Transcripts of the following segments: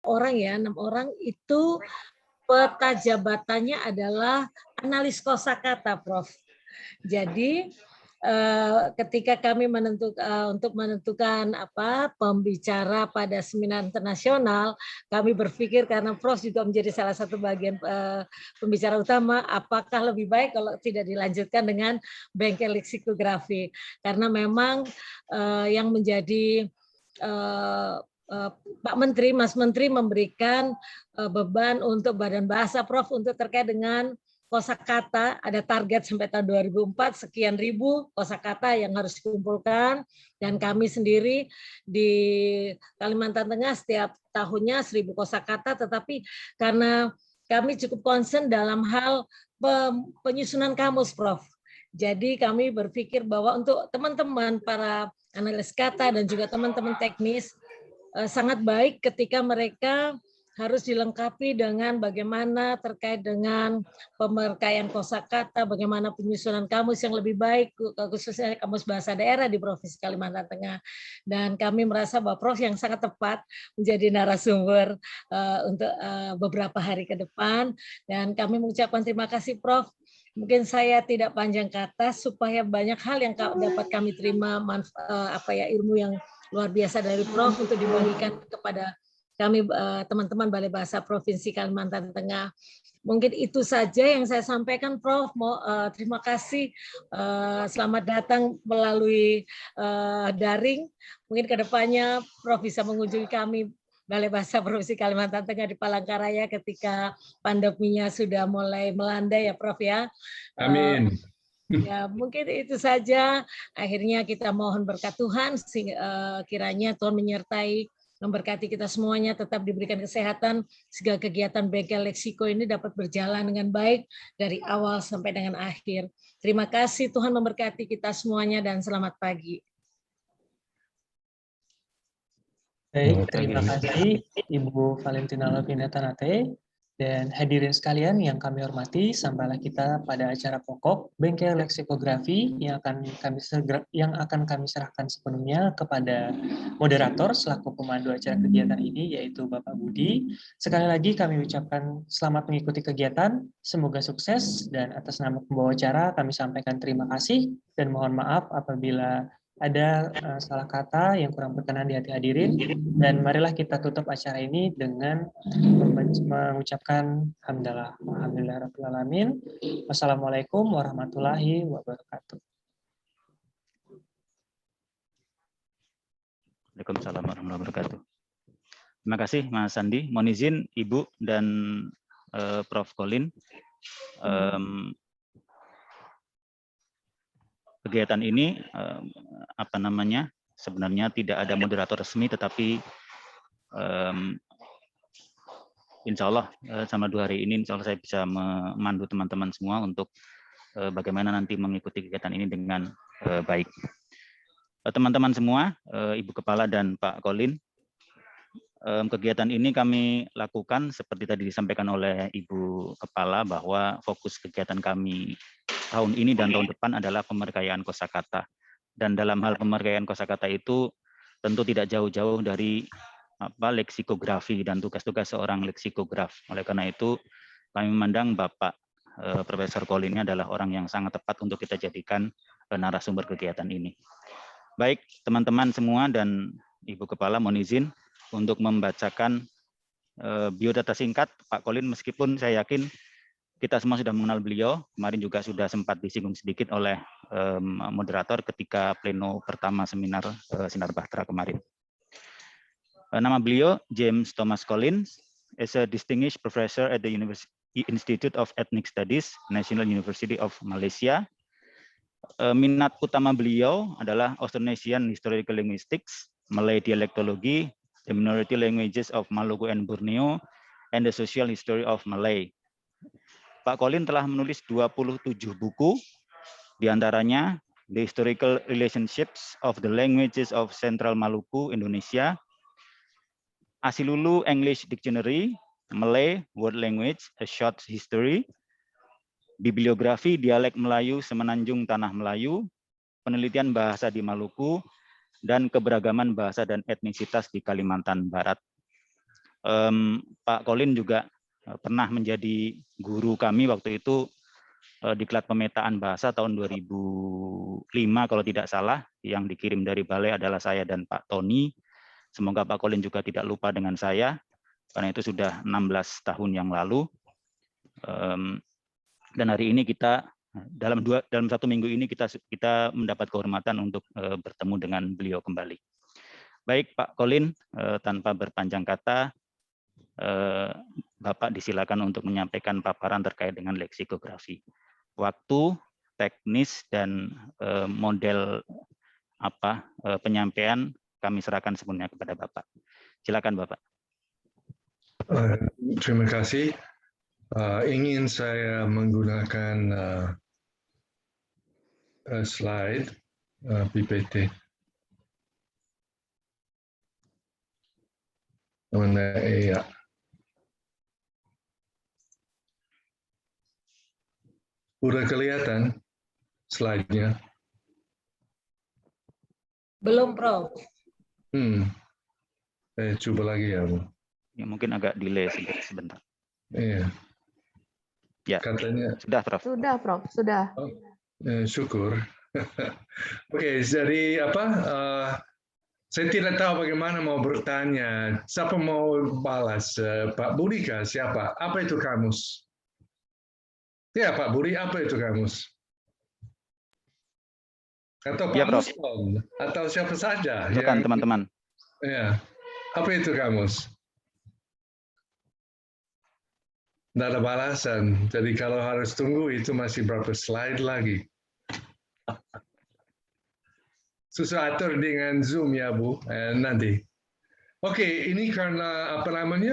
orang ya, 6 orang itu peta jabatannya adalah analis kosakata, Prof. Jadi ketika kami untuk menentukan pembicara pada seminar internasional, kami berpikir karena Prof juga menjadi salah satu bagian pembicara utama, apakah lebih baik kalau tidak dilanjutkan dengan bengkel leksikografi, karena memang yang menjadi Pak Menteri, Mas Menteri memberikan beban untuk Badan Bahasa, Prof, untuk terkait dengan kosakata, ada target sampai tahun 2004 sekian ribu kosakata yang harus dikumpulkan, dan kami sendiri di Kalimantan Tengah setiap tahunnya 1000 kosakata, tetapi karena kami cukup concern dalam hal penyusunan kamus, Prof. Jadi kami berpikir bahwa untuk teman-teman para analis kata dan juga teman-teman teknis sangat baik ketika mereka harus dilengkapi dengan bagaimana terkait dengan pemerkayaan kosakata, bagaimana penyusunan kamus yang lebih baik, khususnya kamus bahasa daerah di Provinsi Kalimantan Tengah. Dan kami merasa bahwa Prof yang sangat tepat menjadi narasumber untuk beberapa hari ke depan. Dan kami mengucapkan terima kasih, Prof. Mungkin saya tidak panjang kata supaya banyak hal yang dapat kami terima ilmu yang luar biasa dari Prof untuk dibagikan kepada kami teman-teman Balai Bahasa Provinsi Kalimantan Tengah. Mungkin itu saja yang saya sampaikan, Prof. Terima kasih. Selamat datang melalui daring. Mungkin kedepannya Prof bisa mengunjungi kami Balai Bahasa Provinsi Kalimantan Tengah di Palangkaraya ketika pandeminya sudah mulai melandai ya, Prof ya. Amin. Ya, mungkin itu saja. Akhirnya kita mohon berkat Tuhan, kiranya Tuhan menyertai, memberkati kita semuanya, tetap diberikan kesehatan, segala kegiatan bengkel leksiko ini dapat berjalan dengan baik dari awal sampai dengan akhir. Terima kasih, Tuhan memberkati kita semuanya, dan selamat pagi. Baik, terima kasih Ibu Valentina Lovina Tanate. Dan hadirin sekalian yang kami hormati, sampailah kita pada acara pokok bengkel leksikografi yang akan kami serahkan sepenuhnya kepada moderator selaku pemandu acara kegiatan ini, yaitu Bapak Budi. Sekali lagi kami ucapkan selamat mengikuti kegiatan, semoga sukses, dan atas nama pembawa acara kami sampaikan terima kasih dan mohon maaf apabila ada salah kata yang kurang berkenan di hati hadirin, dan marilah kita tutup acara ini dengan mengucapkan alhamdulillah rabbil alamin. Wassalamualaikum warahmatullahi wabarakatuh. Waalaikumsalam warahmatullahi wabarakatuh. Terima kasih Mas Sandi. Mohon izin Ibu dan Prof Colin. Kegiatan ini sebenarnya tidak ada moderator resmi, tetapi insya Allah sama 2 hari ini insya Allah saya bisa memandu teman-teman semua untuk bagaimana nanti mengikuti kegiatan ini dengan baik. Teman-teman semua, Ibu Kepala dan Pak Colin, kegiatan ini kami lakukan seperti tadi disampaikan oleh Ibu Kepala bahwa fokus kegiatan kami tahun ini dan tahun depan adalah pemerkayaan kosakata. Dan dalam hal pemerkayaan kosakata itu tentu tidak jauh-jauh dari leksikografi dan tugas-tugas seorang leksikograf. Oleh karena itu kami memandang Bapak Profesor Colin ini adalah orang yang sangat tepat untuk kita jadikan narasumber kegiatan ini. Baik, teman-teman semua dan Ibu Kepala, mohon izin untuk membacakan biodata singkat Pak Colin, meskipun saya yakin kita semua sudah mengenal beliau. Kemarin juga sudah sempat disinggung sedikit oleh moderator ketika pleno pertama seminar Sinar Bahtera kemarin. Nama beliau James Thomas Collins, is a distinguished professor at the Institute of Ethnic Studies, National University of Malaysia. Minat utama beliau adalah Austronesian Historical Linguistics, Malay Dialektology, the Minority Languages of Maluku and Borneo, and the Social History of Malay. Pak Colin telah menulis 27 buku, diantaranya The Historical Relationships of the Languages of Central Maluku, Indonesia, Asilulu English Dictionary, Malay World Language, A Short History, Bibliografi Dialek Melayu Semenanjung Tanah Melayu, Penelitian Bahasa di Maluku, dan Keberagaman Bahasa dan Etnisitas di Kalimantan Barat. Pak Colin juga pernah menjadi guru kami waktu itu diklat pemetaan bahasa tahun 2005 kalau tidak salah, yang dikirim dari Balai adalah saya dan Pak Tony. Semoga Pak Colin juga tidak lupa dengan saya, karena itu sudah 16 tahun yang lalu. Dan hari ini kita dalam 1 minggu ini kita mendapat kehormatan untuk bertemu dengan beliau kembali. Baik Pak Colin, tanpa berpanjang kata, Bapak disilakan untuk menyampaikan paparan terkait dengan leksikografi. Waktu, teknis, dan model penyampaian kami serahkan sepenuhnya kepada Bapak. Silakan Bapak. Terima kasih. Ingin saya menggunakan slide PPT. Iya. Udah kelihatan slide-nya? Belum, Prof. Coba lagi ya, Bu. Ya, mungkin agak delay sebentar. Iya. Ya, katanya sudah, Prof. Sudah, Prof. Sudah. Oh, syukur. Oke, jadi saya tidak tahu bagaimana mau bertanya. Siapa mau balas? Pak Budi kah? Siapa? Apa itu kamus? Ya, Pak Budi, apa itu kamus? Atau Pak ya, Prof. Muslim? Atau siapa saja? Silakan, teman-teman. Ya, apa itu kamus? Tidak ada balasan. Jadi kalau harus tunggu itu masih berapa slide lagi. Susah atur dengan Zoom ya Bu, nanti. Oke, ini karena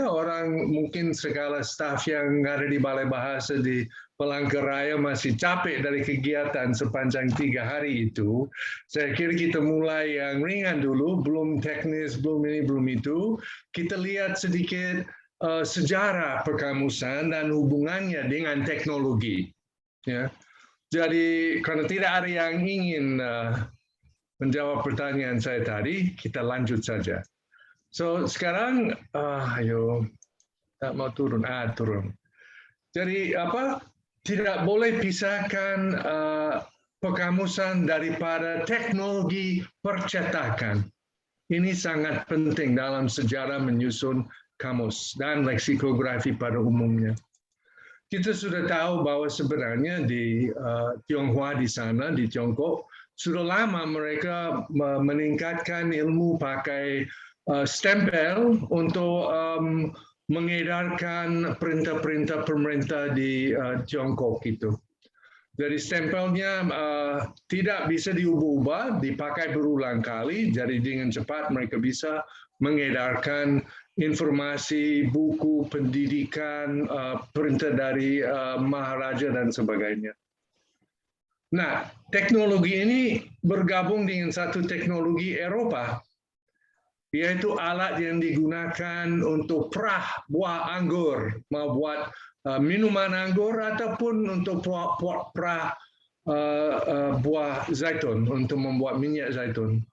orang mungkin segala staf yang ada di Balai Bahasa di Palangkaraya masih capek dari kegiatan sepanjang 3 hari itu. Saya kira kita mulai yang ringan dulu, belum teknis, belum ini, belum itu. Kita lihat sedikit sejarah perkamusan dan hubungannya dengan teknologi. Ya. Jadi karena tidak ada yang ingin menjawab pertanyaan saya tadi, kita lanjut saja. So sekarang, ayo, tak mau turun, turun. Jadi tidak boleh pisahkan perkamusan daripada teknologi percetakan. Ini sangat penting dalam sejarah menyusun kamus dan leksikografi pada umumnya. Kita sudah tahu bahwa sebenarnya di Tionghoa di sana, di Tiongkok, sudah lama mereka meningkatkan ilmu pakai stempel untuk mengedarkan perintah-perintah pemerintah di Tiongkok itu. Jadi stempelnya tidak bisa diubah-ubah, dipakai berulang kali, jadi dengan cepat mereka bisa mengedarkan informasi, buku, pendidikan, perintah dari Maharaja dan sebagainya. Nah, teknologi ini bergabung dengan satu teknologi Eropa, yaitu alat yang digunakan untuk perah buah anggur, mau buat minuman anggur ataupun untuk perah buah zaitun, untuk membuat minyak zaitun.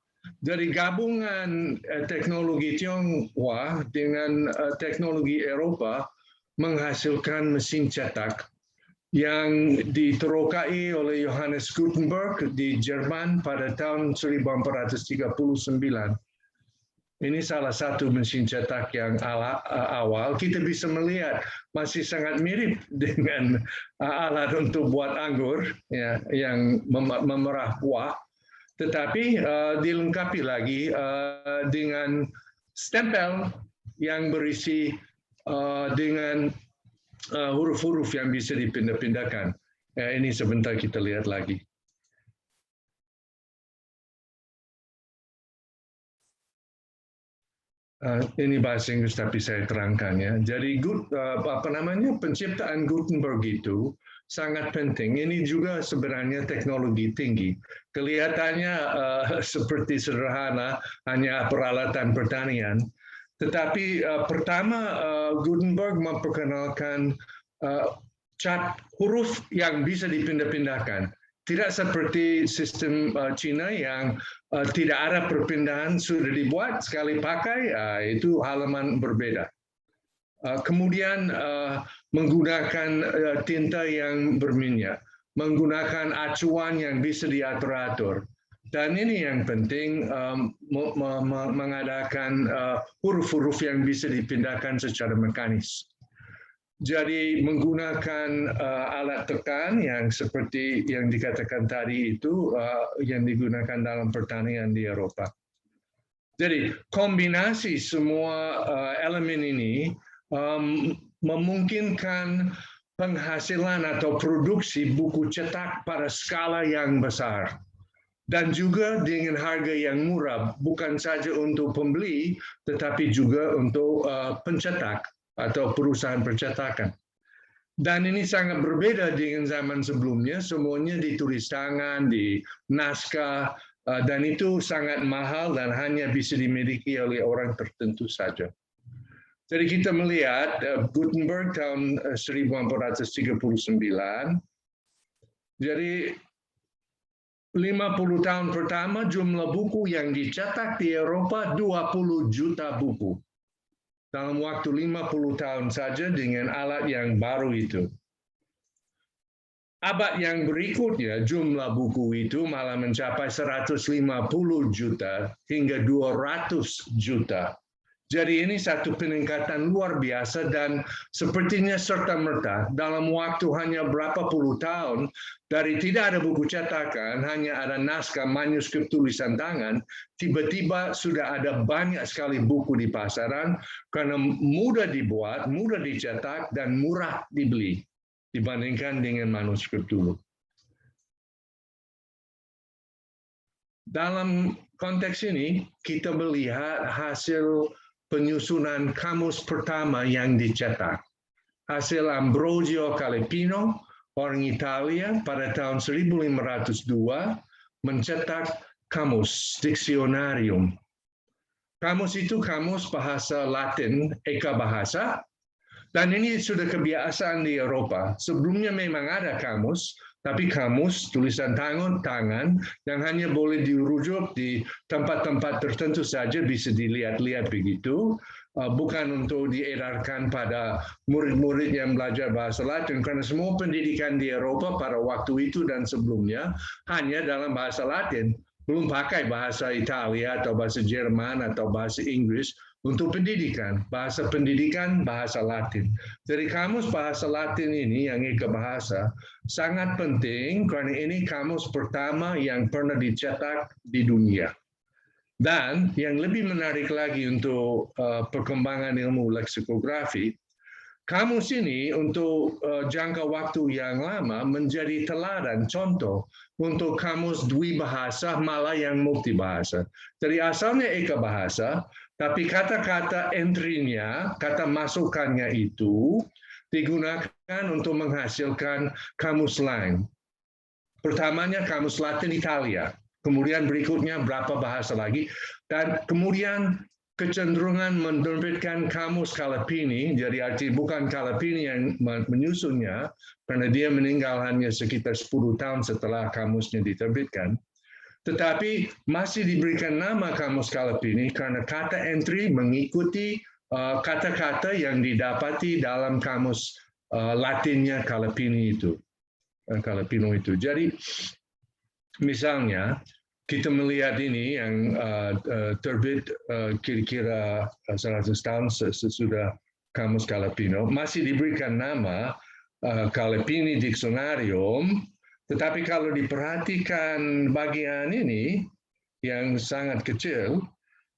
Jadi gabungan teknologi Tionghoa dengan teknologi Eropa menghasilkan mesin cetak yang diterokai oleh Johannes Gutenberg di Jerman pada tahun 1439. Ini salah satu mesin cetak yang awal. Kita bisa melihat masih sangat mirip dengan alat untuk buat anggur, ya, yang memerah buah. Tetapi dilengkapi lagi dengan stempel yang berisi dengan huruf-huruf yang bisa dipindah-pindahkan. Ini sebentar kita lihat lagi. Ini bahasa Inggris tapi saya terangkan ya. Jadi penciptaan Gutenberg itu sangat penting. Ini juga sebenarnya teknologi tinggi. Kelihatannya seperti sederhana, hanya peralatan pertanian. Tetapi pertama Gutenberg memperkenalkan cat huruf yang bisa dipindah-pindahkan. Tidak seperti sistem Cina yang tidak ada perpindahan, sudah dibuat sekali pakai, itu halaman berbeda. Kemudian menggunakan tinta yang berminyak, menggunakan acuan yang bisa diatur-atur. Dan ini yang penting, mengadakan huruf-huruf yang bisa dipindahkan secara mekanis. Jadi menggunakan alat tekan yang seperti yang dikatakan tadi itu yang digunakan dalam pertanian di Eropa. Jadi kombinasi semua elemen ini memungkinkan penghasilan atau produksi buku cetak pada skala yang besar. Dan juga dengan harga yang murah, bukan saja untuk pembeli, tetapi juga untuk pencetak atau perusahaan percetakan. Dan ini sangat berbeda dengan zaman sebelumnya, semuanya ditulis tangan, di naskah, dan itu sangat mahal dan hanya bisa dimiliki oleh orang tertentu saja. Jadi kita melihat Gutenberg tahun 1439, jadi 50 tahun pertama jumlah buku yang dicetak di Eropa 20 juta buku. Dalam waktu 50 tahun saja dengan alat yang baru itu. Abad yang berikutnya jumlah buku itu malah mencapai 150 juta hingga 200 juta. Jadi ini satu peningkatan luar biasa dan sepertinya serta-merta dalam waktu hanya berapa puluh tahun dari tidak ada buku cetakan, hanya ada naskah manuskrip tulisan tangan, tiba-tiba sudah ada banyak sekali buku di pasaran karena mudah dibuat, mudah dicetak, dan murah dibeli dibandingkan dengan manuskrip dulu. Dalam konteks ini kita melihat hasil penyusunan kamus pertama yang dicetak. Hasil Ambrosio Calepino, orang Italia, pada tahun 1502 mencetak kamus, dictionarium. Kamus itu kamus bahasa Latin, eka bahasa, dan ini sudah kebiasaan di Eropa. Sebelumnya memang ada kamus, tapi kamus tulisan tangan yang hanya boleh dirujuk di tempat-tempat tertentu saja, bisa dilihat-lihat begitu, bukan untuk diedarkan pada murid-murid yang belajar bahasa Latin, karena semua pendidikan di Eropa pada waktu itu dan sebelumnya hanya dalam bahasa Latin, belum pakai bahasa Italia atau bahasa Jerman atau bahasa Inggris untuk pendidikan. Bahasa pendidikan bahasa Latin. Jadi kamus bahasa Latin ini yang eka bahasa sangat penting karena ini kamus pertama yang pernah dicetak di dunia. Dan yang lebih menarik lagi untuk perkembangan ilmu leksikografi, kamus ini untuk jangka waktu yang lama menjadi teladan contoh untuk kamus dwibahasa malah yang multibahasa. Jadi asalnya eka bahasa, tapi kata-kata entry-nya, kata masukannya itu digunakan untuk menghasilkan kamus lain. Pertamanya kamus Latin Italia, kemudian berikutnya berapa bahasa lagi, dan kemudian kecenderungan menerbitkan kamus Calepini, jadi arti bukan Calepini yang menyusunnya, karena dia meninggal hanya sekitar 10 tahun setelah kamusnya diterbitkan. Tetapi masih diberikan nama kamus Calepini karena kata entry mengikuti kata-kata yang didapati dalam kamus Latinnya Calepini itu. Calepino itu. Jadi misalnya kita melihat ini yang terbit kira-kira 100 tahun sesudah kamus Calepino, masih diberikan nama Calepini Dictionarium. Tetapi kalau diperhatikan bagian ini yang sangat kecil,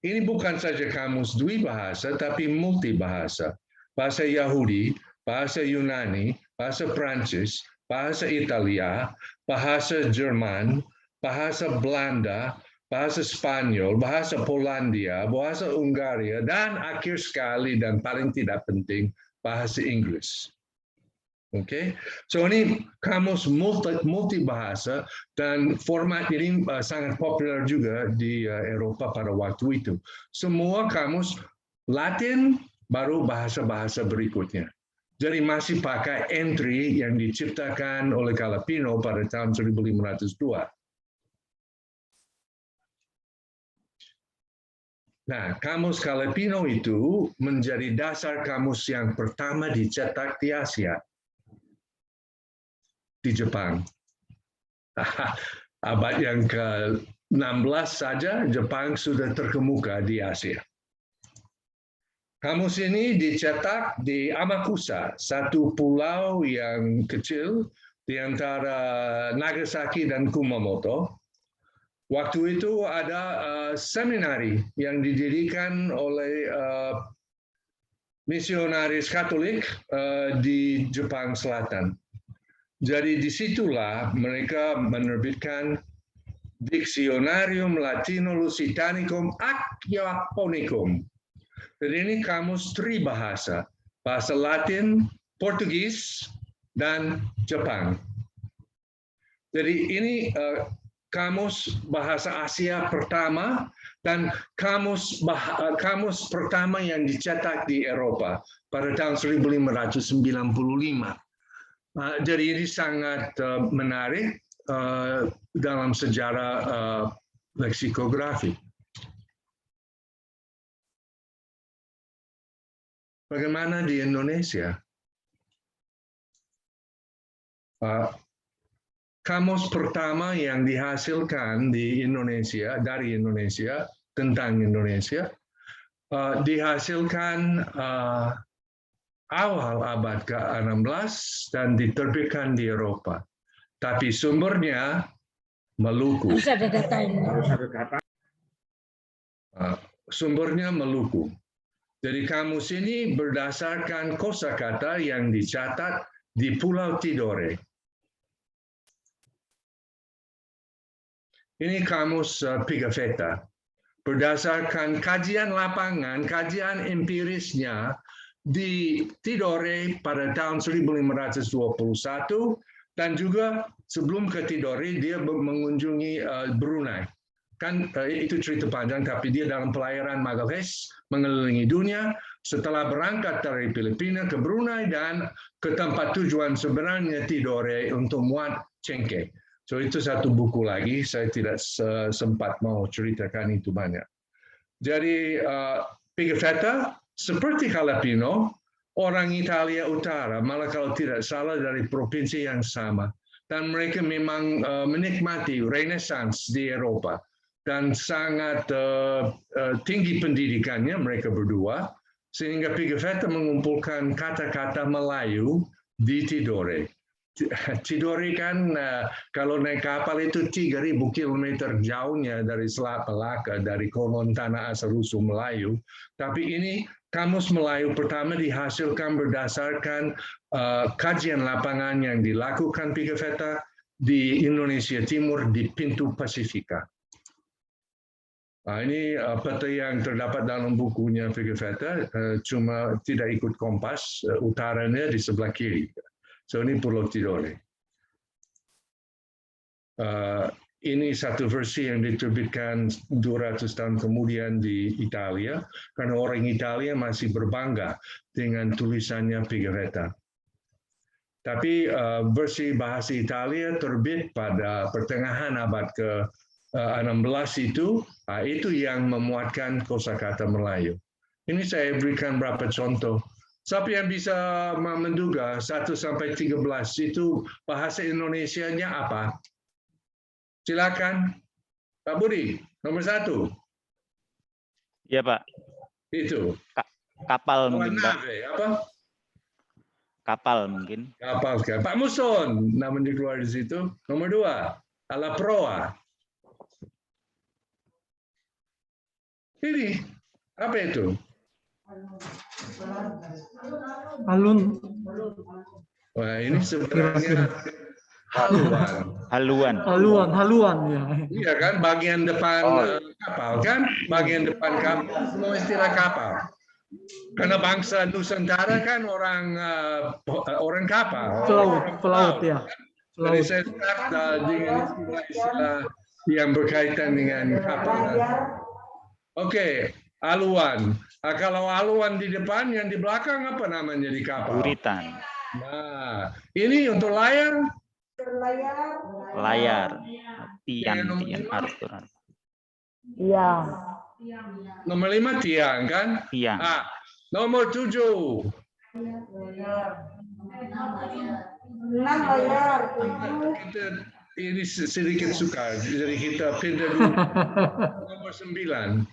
ini bukan saja kamus dwibahasa, tapi multibahasa. Bahasa Yahudi, bahasa Yunani, bahasa Prancis, bahasa Italia, bahasa Jerman, bahasa Belanda, bahasa Spanyol, bahasa Polandia, bahasa Hungaria, dan akhir sekali dan paling tidak penting, bahasa Inggris. Oke, so ini kamus multibahasa dan format ini sangat populer juga di Eropa pada waktu itu. Semua kamus Latin baru bahasa-bahasa berikutnya. Jadi masih pakai entry yang diciptakan oleh Calepino pada tahun 1502. Nah, kamus Kalepino itu menjadi dasar kamus yang pertama dicetak di Asia, di Jepang. Abad yang ke-16 saja Jepang sudah terkemuka di Asia. Kamus ini dicetak di Amakusa, satu pulau yang kecil di antara Nagasaki dan Kumamoto. Waktu itu ada seminari yang didirikan oleh misionaris Katolik di Jepang Selatan. Jadi disitulah mereka menerbitkan Dictionarium Latino Lusitanicum Aquaponicum. Jadi ini kamus tribahasa, bahasa Latin, Portugis, dan Jepang. Jadi ini kamus bahasa Asia pertama dan kamus pertama yang dicetak di Eropa pada tahun 1595. Jadi ini sangat menarik dalam sejarah leksikografi. Bagaimana di Indonesia? Kamus pertama yang dihasilkan di Indonesia, dari Indonesia, tentang Indonesia, dihasilkan awal abad ke-16 dan diterbitkan di Eropa. Tapi sumbernya Maluku. Harus ada datanya. Sumbernya Maluku. Jadi kamus ini berdasarkan kosakata yang dicatat di Pulau Tidore. Ini kamus Pigafetta. Berdasarkan kajian lapangan, kajian empirisnya di Tidore pada tahun 1521 dan juga sebelum ke Tidore dia mengunjungi Brunei. Kan itu cerita panjang, tapi dia dalam pelayaran Magalhaes mengelilingi dunia setelah berangkat dari Filipina ke Brunei dan ke tempat tujuan sebenarnya Tidore untuk muat cengkeh. So itu satu buku lagi, saya tidak sempat mau ceritakan itu banyak. Jadi Pigafetta seperti Kalepino, orang Italia Utara, malah kalau tidak salah dari provinsi yang sama. Dan mereka memang menikmati Renaissance di Eropa. Dan sangat tinggi pendidikannya mereka berdua, sehingga Pigafetta mengumpulkan kata-kata Melayu di Tidore. Tidore kan kalau naik kapal itu 3.000 km jauhnya dari Selat Malaka, dari konon tanah asal-usul Melayu. Tapi ini kamus Melayu pertama dihasilkan berdasarkan kajian lapangan yang dilakukan Pigafetta di Indonesia Timur di Pintu Pasifika. Nah, ini peta yang terdapat dalam bukunya Pigafetta, cuma tidak ikut kompas, utaranya di sebelah kiri. So ini Pulau Tidore. Ini satu versi yang diterbitkan 200 tahun kemudian di Italia, karena orang Italia masih berbangga dengan tulisannya Pigafetta. Tapi versi bahasa Italia terbit pada pertengahan abad ke-16 itu yang memuatkan kosakata Melayu. Ini saya berikan beberapa contoh. Siapa yang bisa menduga 1 sampai 13 itu bahasa Indonesianya apa? Silakan, Pak Budi, nomor 1. Iya, Pak. Itu. Kapal mungkin, Pak. Apa? Kapal mungkin. Kapal. Pak Muson, namanya keluar di situ. Nomor 2, ala proa. Ini, apa itu? Alun. Wah, ini sebenarnya haluan. Haluan ya. Iya kan, bagian depan kapal kan, bagian depan kapal semua istilah kapal. Karena bangsa Nusantara kan orang kapal. Pelaut ya. Jadi saya start dengan istilah yang berkaitan dengan kapal. Oke, haluan. Kalau haluan di depan, yang di belakang apa namanya di kapal? Buritan. Nah, ini untuk layar. Layar. Tian, Arthur. Iya. Nomor 5 tiang kan? Tiang. Nomor 7. Kita ini sedikit sukar, jadi kita pindah dulu. Nomor 9.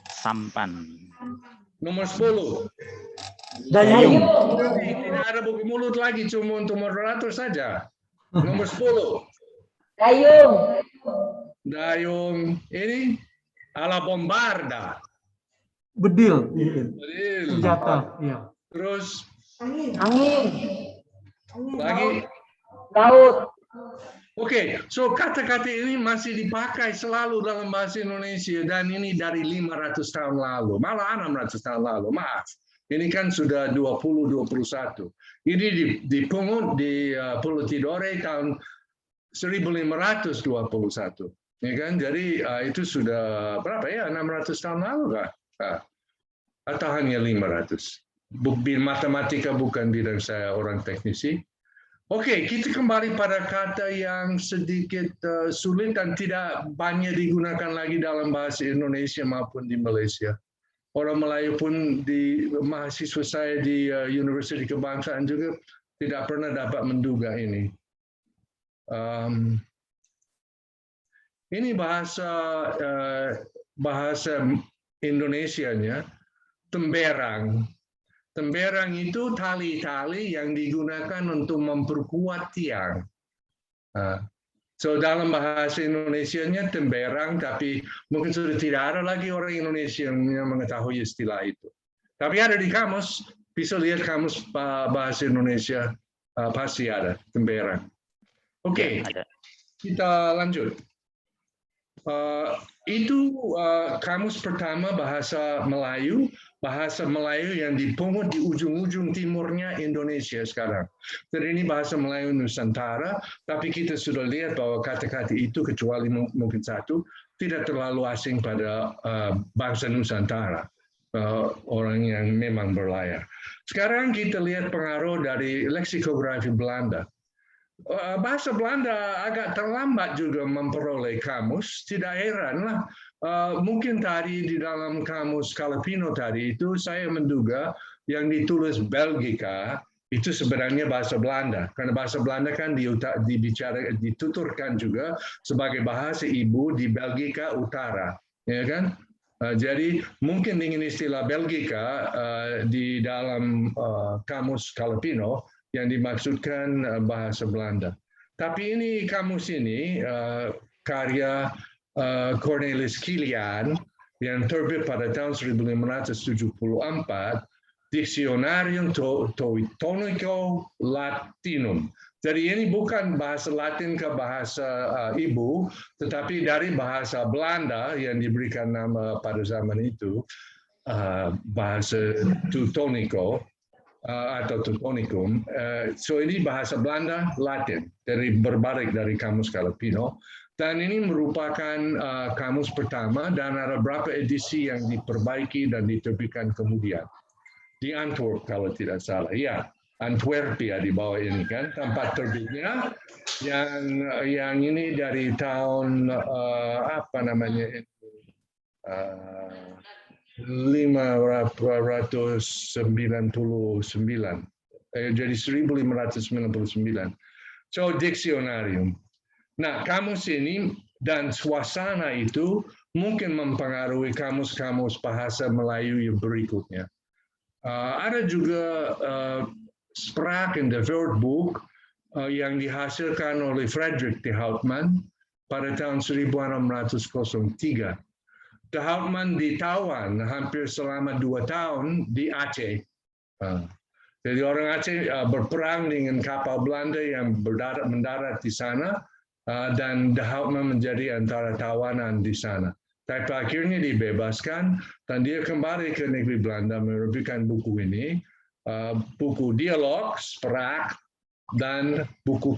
Sampan. Nomor 10. Dayung. Tidak ada buku mulut lagi, cuma untuk moderator saja. Nomor 10. Dayung. Ini ala bombarda. Bedil. Bedil. Senjata. Iya. Terus Angin. lagi. Laut. Oke, so kata-kata ini masih dipakai selalu dalam bahasa Indonesia dan ini dari 500 tahun lalu, malah 600 tahun lalu. Maaf, ini kan sudah 2021. Ini dipungut di Pulau Tidore tahun 1521. Ya kan? Jadi itu sudah berapa ya? 600 tahun lalu kah? Atau hanya 500? Matematika bukan bidang saya, orang teknisi. Oke, kita kembali pada kata yang sedikit sulit dan tidak banyak digunakan lagi dalam bahasa Indonesia maupun di Malaysia. Orang Melayu pun di mahasiswa saya di Universitas Kebangsaan juga tidak pernah dapat menduga ini. Ini bahasa Indonesianya, temberang. Temberang itu tali-tali yang digunakan untuk memperkuat tiang. So dalam bahasa Indonesianya temberang, tapi mungkin sudah tidak ada lagi orang Indonesia yang mengetahui istilah itu. Tapi ada di kamus, bisa lihat kamus bahasa Indonesia, pasti ada temberang. Oke, kita lanjut. Itu kamus pertama bahasa Melayu yang dipungut di ujung-ujung timurnya Indonesia sekarang. Jadi ini bahasa Melayu Nusantara, tapi kita sudah lihat bahwa kata-kata itu kecuali mungkin satu tidak terlalu asing pada bangsa Nusantara, orang yang memang berlayar. Sekarang kita lihat pengaruh dari leksikografi Belanda. Bahasa Belanda agak terlambat juga memperoleh kamus, tidak heran lah. Mungkin tadi di dalam kamus Scalapino tadi itu saya menduga yang ditulis Belgica itu sebenarnya bahasa Belanda, karena bahasa Belanda kan dituturkan juga sebagai bahasa ibu di Belgica Utara, ya kan? Jadi mungkin dengan istilah Belgica di dalam kamus Scalapino yang dimaksudkan bahasa Belanda. Tapi ini kamus ini karya Cornelis Kilian yang terbit pada tahun 1574, Dictionarium Teutonico Latinum. Jadi ini bukan bahasa Latin ke bahasa ibu, tetapi dari bahasa Belanda yang diberikan nama pada zaman itu, bahasa Teutonico, atau Teutonicum. So ini bahasa Belanda Latin, berbalik dari kamus Scalapino, dan ini merupakan kamus pertama dan ada beberapa edisi yang diperbaiki dan diterbitkan kemudian di Antwerp kalau tidak salah. Ya, Antwerpia di bawah ini kan tempat terbitnya. Yang ini dari tahun apa namanya? 599, jadi 1599. So Dictionarium. Nah, kamus ini dan suasana itu mungkin mempengaruhi kamus-kamus bahasa Melayu yang berikutnya. Ada juga Spraak in the Woordboek yang dihasilkan oleh Frederik de Houtman pada tahun 1603. De Houtman ditawan hampir selama 2 tahun di Aceh. Jadi orang Aceh berperang dengan kapal Belanda yang mendarat di sana, dan De Houtman menjadi antara tawanan di sana. Tapi akhirnya dibebaskan dan dia kembali ke negeri Belanda menerbitkan buku ini, buku dialog, Spraak, dan buku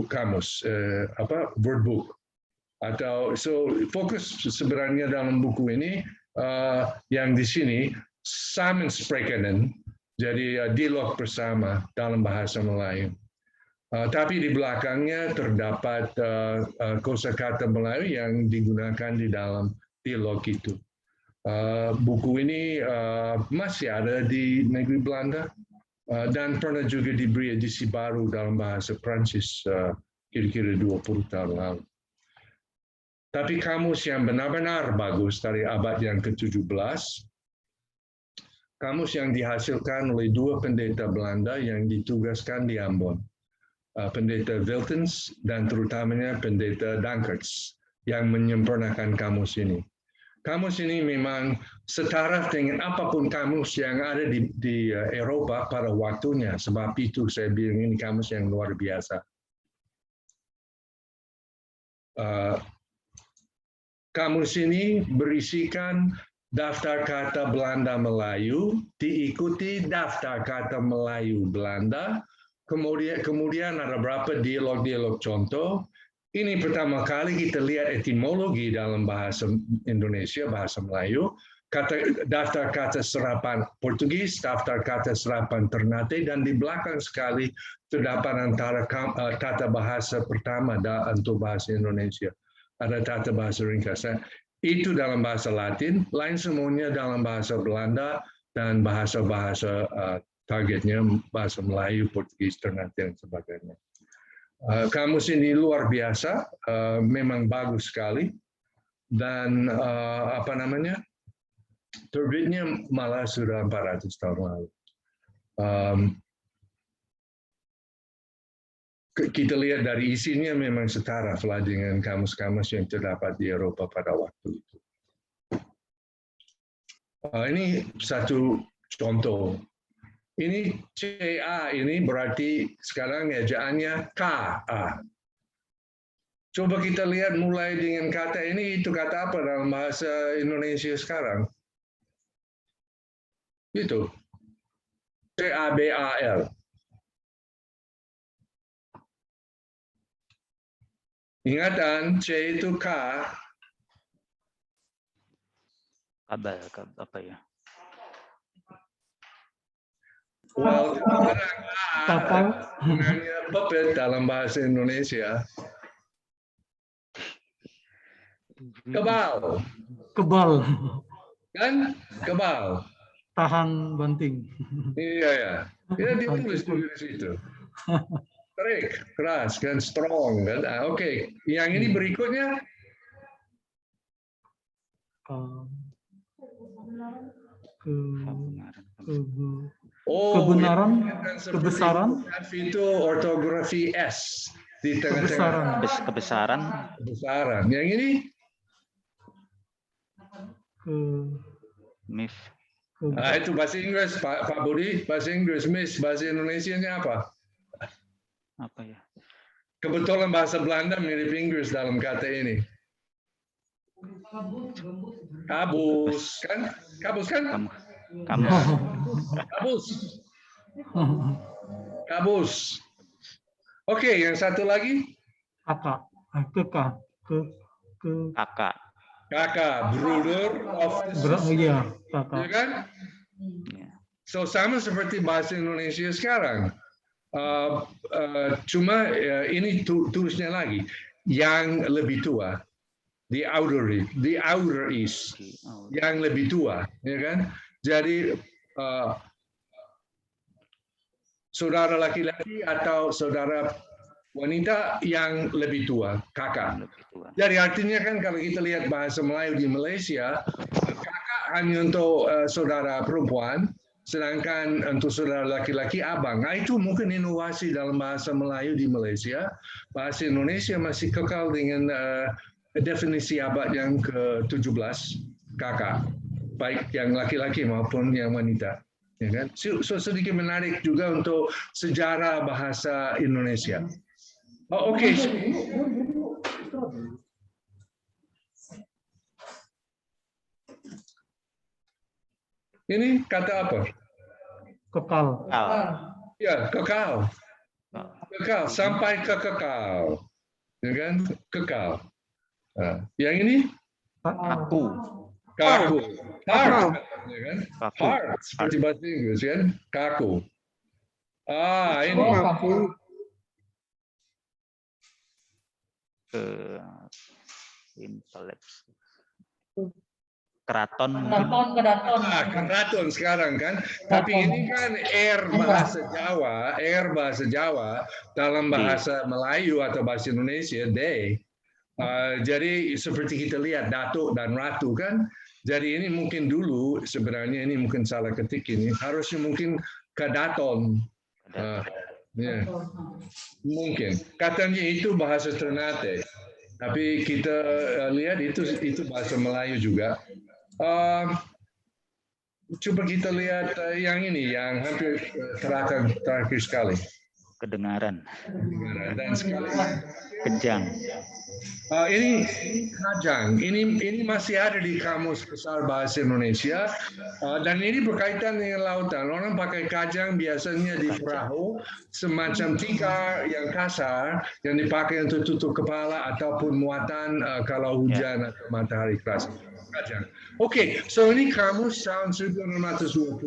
kamus, Woordboek. Atau fokus sebenarnya dalam buku ini yang di sini Samenspreken, jadi dialog bersama dalam bahasa Melayu. Tapi di belakangnya terdapat kosakata Melayu yang digunakan di dalam dialog itu. Buku ini masih ada di negeri Belanda dan pernah juga diberi edisi baru dalam bahasa Prancis kira-kira 20 tahun lalu. Tapi kamus yang benar-benar bagus dari abad yang ke-17, kamus yang dihasilkan oleh dua pendeta Belanda yang ditugaskan di Ambon. Pendeta Wiltens dan terutamanya pendeta Dankerts yang menyempurnakan kamus ini. Kamus ini memang setara dengan apapun kamus yang ada di Eropa pada waktunya. Sebab itu saya bilang ini kamus yang luar biasa. Kamus ini berisikan daftar kata Belanda Melayu, diikuti daftar kata Melayu Belanda, kemudian ada berapa dialog-dialog contoh. Ini pertama kali kita lihat etimologi dalam bahasa Indonesia, bahasa Melayu, daftar kata serapan Portugis, daftar kata serapan Ternate, dan di belakang sekali terdapat antara tata bahasa pertama untuk bahasa Indonesia. Ada tata bahasa ringkasan. Itu dalam bahasa Latin, lain semuanya dalam bahasa Belanda dan bahasa-bahasa targetnya bahasa Melayu, Portugis, Ternate, dan sebagainya. Kamus ini luar biasa, memang bagus sekali, dan terbitnya malah sudah 400 tahun lalu. Kita lihat dari isinya memang setara dengan kamus-kamus yang terdapat di Eropa pada waktu itu. Ini satu contoh. Ini CA ini berarti sekarang ejaannya KA. Coba kita lihat mulai dengan kata ini, itu kata apa dalam bahasa Indonesia sekarang? Itu. CABAL. Ingatan, C itu K. Kabel, apa ya? Well, puppet dalam bahasa Indonesia. Kebal. Kebal. Kan? Kebal. Tahan banting. Iya ya. Ya ditulis di situ. Terik, keras, kan, strong, kan. Oke. Yang ini berikutnya. Kebenaran, kebesaran. Itu ortografi S di tengah-tengah. Kebesaran. Kebesaran. Yang ini? MIF. Itu bahasa Inggris, Pak Budi. Bahasa Inggris, Miss. Bahasa Indonesianya apa? Apa ya? Kebetulan bahasa Belanda mirip Inggris dalam kata ini. Kabus, kan? Kabus, kan? Kabus. Kabus. Oke, yang satu lagi? Kakak. Kakak. Kakak, brother of the sister. Iya, kakak. Ya kan? So sama seperti bahasa Indonesia sekarang. Cuma ini tulisnya lagi. Yang lebih tua. The outer is. Yang lebih tua. Ya kan? Jadi saudara laki-laki atau saudara wanita yang lebih tua, kakak. Jadi artinya kan kalau kita lihat bahasa Melayu di Malaysia, kakak hanya untuk saudara perempuan, sedangkan untuk saudara laki-laki abang. Nah, itu mungkin inovasi dalam bahasa Melayu di Malaysia. Bahasa Indonesia masih kekal dengan definisi abad yang ke-17, kakak. Baik yang laki-laki maupun yang wanita. Ya kan? So, sedikit menarik juga untuk sejarah bahasa Indonesia. Oh, oke. Ini kata apa? Kekal. Ya, kekal. Kekal, sampai ke kekal. Ya kan? Kekal. Nah, yang ini? Kaku. Kaku. Hard. Ya kan? Kaku. Hard. Seperti bahasa Inggris kan? Kaku. Ini. Keraton mungkin. Keraton sekarang kan, tapi ini kan bahasa Jawa dalam bahasa Melayu atau bahasa Indonesia day. Jadi seperti kita lihat datuk dan ratu kan, jadi ini mungkin dulu sebenarnya ini mungkin salah ketik ini, harusnya mungkin kedaton. Ya. Mungkin katanya itu bahasa Ternate, tapi kita lihat itu bahasa Melayu juga. Coba kita lihat yang ini, yang hampir terakhir sekali. Kedengaran. Dan sekali Kejang. Ini kajang. Ini masih ada di Kamus Besar Bahasa Indonesia, dan ini berkaitan dengan lautan. Orang pakai kajang biasanya di perahu, semacam tikar yang kasar yang dipakai untuk tutup kepala ataupun muatan kalau hujan atau matahari keras. Kajang. Oke, so ini kamus tahun 1924,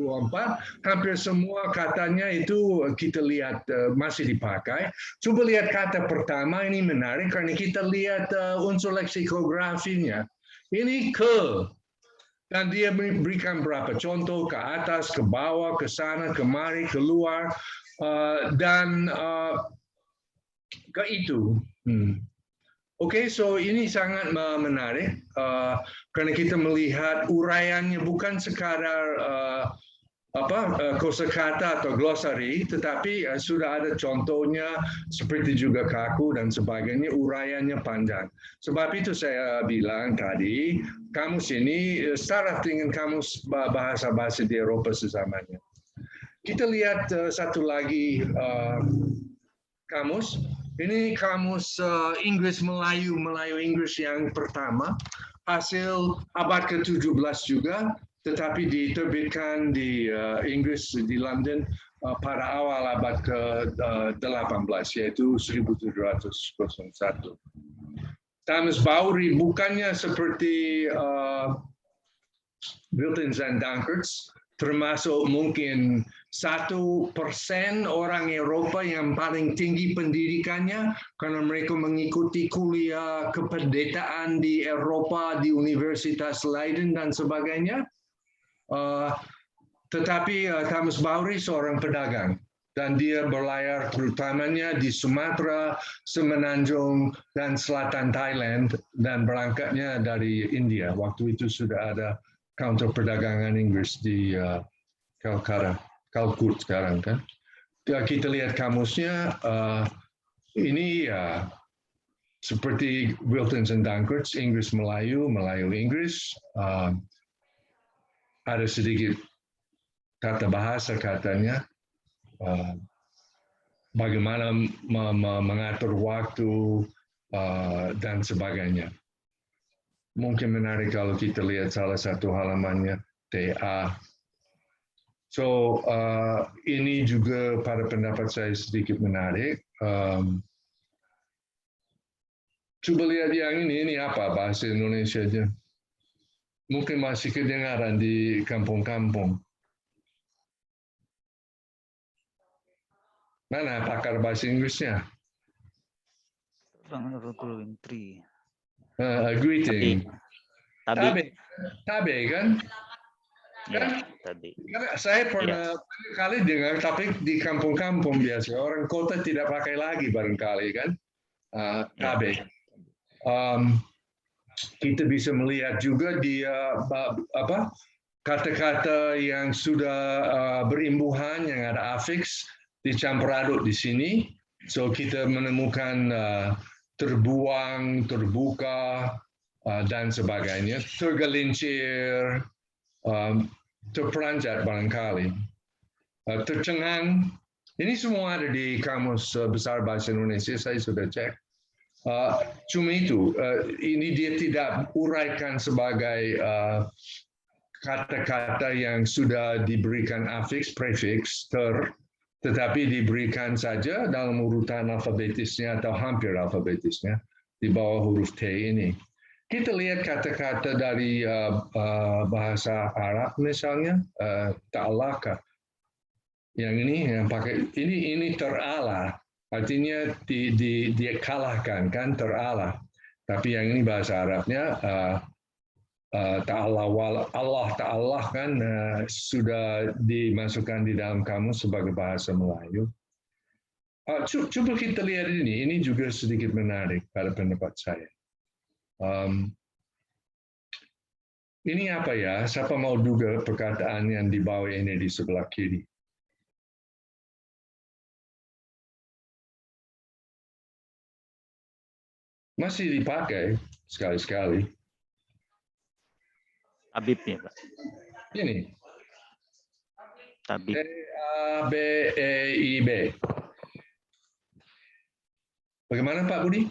hampir semua katanya itu kita lihat masih dipakai. Coba lihat kata pertama, ini menarik karena kita lihat unsur leksikografinya. Ini ke, dan dia memberikan berapa contoh ke atas, ke bawah, ke sana, kemari, keluar, dan ke itu. Oke, so ini sangat menarik karena kita melihat uraiannya bukan sekadar kosakata atau glossary, tetapi sudah ada contohnya seperti juga kaku dan sebagainya, uraiannya panjang. Sebab itu saya bilang tadi, kamus ini setara dengan kamus bahasa-bahasa di Eropa sesamanya. Kita lihat satu lagi kamus. Ini kamus Inggris Melayu Inggris yang pertama, hasil abad ke-17 juga, tetapi diterbitkan di Inggris di London pada awal abad ke-18, yaitu 1701. Thomas Bowry bukannya seperti Wiltons and Dankerts, termasuk mungkin 1% orang Eropa yang paling tinggi pendidikannya karena mereka mengikuti kuliah kependetaan di Eropa, di Universitas Leiden dan sebagainya. Tetapi Thomas Bowry seorang pedagang dan dia berlayar terutamanya di Sumatera, Semenanjung dan selatan Thailand dan berangkatnya dari India. Waktu itu sudah ada kantor perdagangan Inggris di Calcut sekarang kan. Kita lihat kamusnya, ini seperti Wiltons and Dankerts, Inggris Melayu Inggris, ada sedikit kata bahasa katanya, bagaimana mengatur waktu dan sebagainya. Mungkin menarik kalau kita lihat salah satu halamannya, TA. So, ini juga pada pendapat saya sedikit menarik. Coba lihat yang ini apa bahasa Indonesia aja. Mungkin masih kedengaran di kampung-kampung. Mana pakar bahasa Inggrisnya? Greeting. Tabe kan? Ya, tadi. Karena saya pernah kali dengar, tapi di kampung-kampung biasa orang kota tidak pakai lagi barangkali kan, tabe. Kita bisa melihat juga di kata-kata yang sudah berimbuhan yang ada afiks dicampur aduk di sini. So kita menemukan terbuang, terbuka dan sebagainya, tergelincir. Terperanjat barangkali, tercengang, ini semua ada di Kamus Besar Bahasa Indonesia, saya sudah cek. Cuma itu, ini dia tidak uraikan sebagai kata-kata yang sudah diberikan afiks, prefiks, tetapi diberikan saja dalam urutan alfabetisnya atau hampir alfabetisnya di bawah huruf T ini. Kita lihat kata-kata dari bahasa Arab misalnya, ta'alaka. Yang ini yang pakai ini terala, artinya dia kalahkan kan terala. Tapi yang ini bahasa Arabnya Allah Ta'ala kan sudah dimasukkan di dalam kamus sebagai bahasa Melayu. Coba kita lihat ini juga sedikit menarik pada pendapat saya. Ini apa ya? Siapa mau duga perkataan yang di bawah ini di sebelah kiri? Masih dipakai sekali-sekali. Tabib ya, Pak. Ini. Tabib. T-A-B-E-I-B. Bagaimana Pak Budi?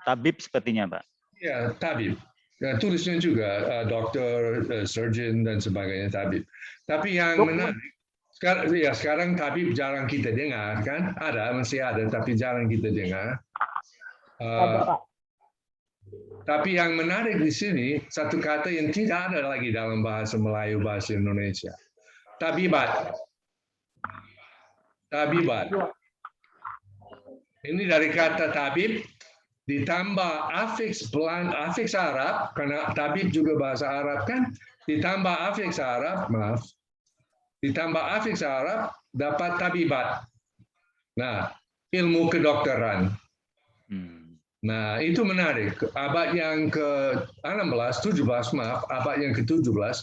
Tabib sepertinya, Pak. Ya, tabib. Nah, tulisnya juga dokter, surgeon dan sebagainya tabib. Tapi yang menarik, sekarang tabib jarang kita dengar kan? Masih ada, tapi jarang kita dengar. Tapi yang menarik di sini satu kata yang tidak ada lagi dalam bahasa Melayu, bahasa Indonesia. Tabibat. Tabibat. Ini dari kata tabib ditambah afiks Arab, karena tabib juga bahasa Arab kan, ditambah afiks Arab, ditambah afiks Arab dapat tabibat. Nah, ilmu kedokteran. Nah, itu menarik. Abad yang ke-17, abad yang ke-17,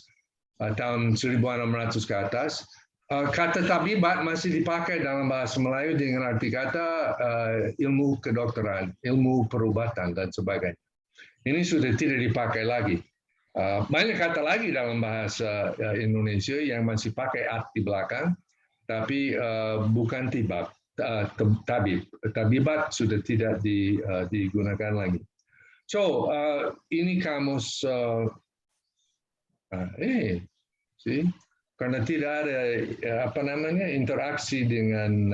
tahun 1600 ke atas, kata tabibat masih dipakai dalam bahasa Melayu dengan arti kata ilmu kedokteran, ilmu perubatan, dan sebagainya. Ini sudah tidak dipakai lagi. Banyak kata lagi dalam bahasa Indonesia yang masih pakai at di belakang, tapi bukan tabib. Tabibat sudah tidak digunakan lagi. So, ini kamus, karena tidak ada interaksi dengan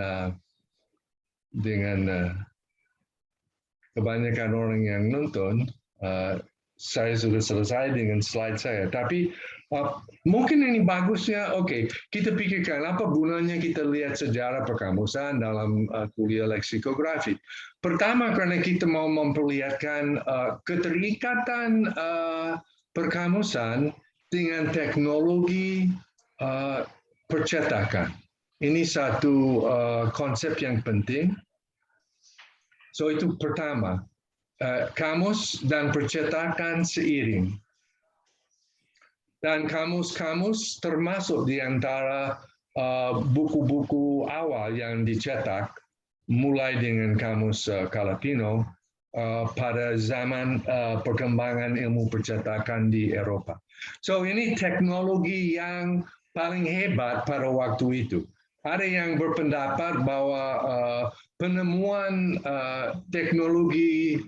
kebanyakan orang yang nonton, saya sudah selesai dengan slide saya. Tapi mungkin ini bagusnya, kita pikirkan apa gunanya kita lihat sejarah perkamusan dalam kuliah leksikografi. Pertama, karena kita mau memperlihatkan keterikatan perkamusan dengan teknologi percetakan. Ini satu konsep yang penting. So itu pertama, kamus dan percetakan seiring. Dan kamus-kamus termasuk di antara buku-buku awal yang dicetak, mulai dengan kamus Calapino pada zaman perkembangan ilmu percetakan di Eropa. So ini teknologi yang paling hebat pada waktu itu. Ada yang berpendapat bahwa penemuan teknologi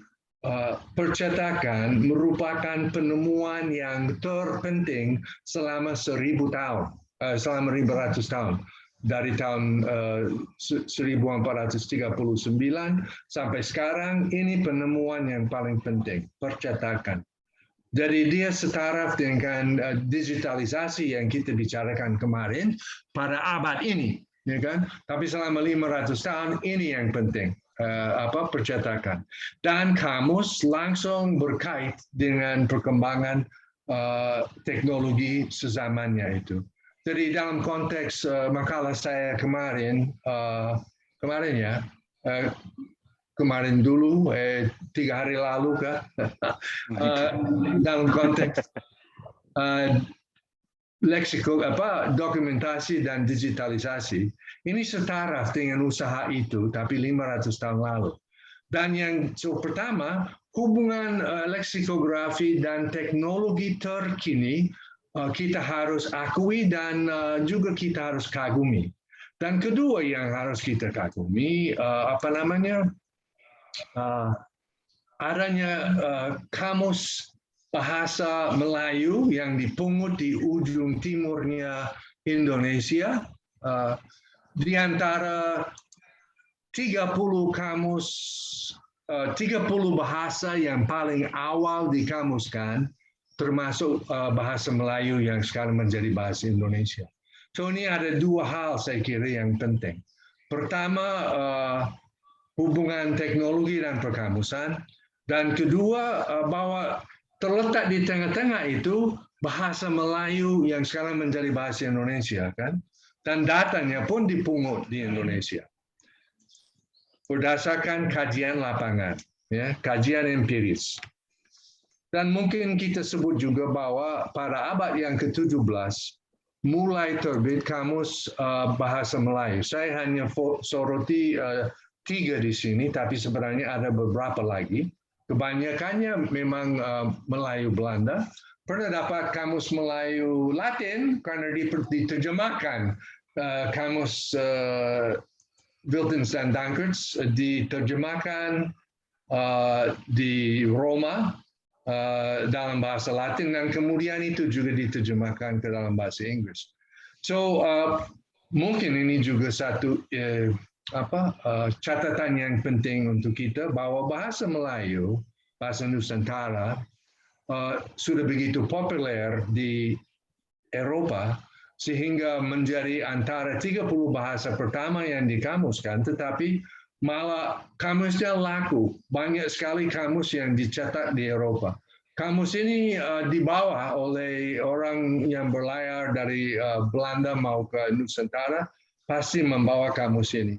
percetakan merupakan penemuan yang terpenting selama 1000 tahun, selama 500 tahun. Dari tahun 1439 sampai sekarang, ini penemuan yang paling penting, percetakan. Jadi dia setara dengan digitalisasi yang kita bicarakan kemarin pada abad ini, ya kan? Tapi selama 500 tahun ini yang penting, percetakan. Dan kamus langsung berkait dengan perkembangan teknologi sezamannya itu. Jadi dalam konteks makalah saya kemarin dulu, 3 hari lalu kan, dalam konteks dokumentasi dan digitalisasi, ini setara dengan usaha itu, tapi 500 tahun lalu. Dan yang pertama, hubungan leksikografi dan teknologi terkini kita harus akui dan juga kita harus kagumi. Dan kedua yang harus kita kagumi, adanya kamus bahasa Melayu yang dipungut di ujung timurnya Indonesia, di antara 30 kamus, 30 bahasa yang paling awal dikamuskan, termasuk bahasa Melayu yang sekarang menjadi bahasa Indonesia. So ini ada 2 hal saya kira yang penting. Pertama, hubungan teknologi dan perkamusan, dan kedua bahwa terletak di tengah-tengah itu bahasa Melayu yang sekarang menjadi bahasa Indonesia, kan? Dan datanya pun dipungut di Indonesia berdasarkan kajian lapangan, ya, kajian empiris. Dan mungkin kita sebut juga bahwa pada abad yang ke-17 mulai terbit kamus bahasa Melayu. Saya hanya soroti 3 di sini, tapi sebenarnya ada beberapa lagi. Kebanyakannya memang Melayu Belanda. Pernah dapat kamus Melayu Latin karena diterjemahkan. Kamus Wiltens dan Dankerts diterjemahkan di Roma dalam bahasa Latin dan kemudian itu juga diterjemahkan ke dalam bahasa Inggris. So mungkin ini juga satu catatan yang penting untuk kita bahwa bahasa Melayu, bahasa Nusantara sudah begitu populer di Eropa sehingga menjadi antara 30 bahasa pertama yang dikamuskan, tetapi malah kamusnya laku. Banyak sekali kamus yang dicetak di Eropa. Kamus ini dibawa oleh orang yang berlayar dari Belanda mau ke Nusantara, pasti membawa kamus ini.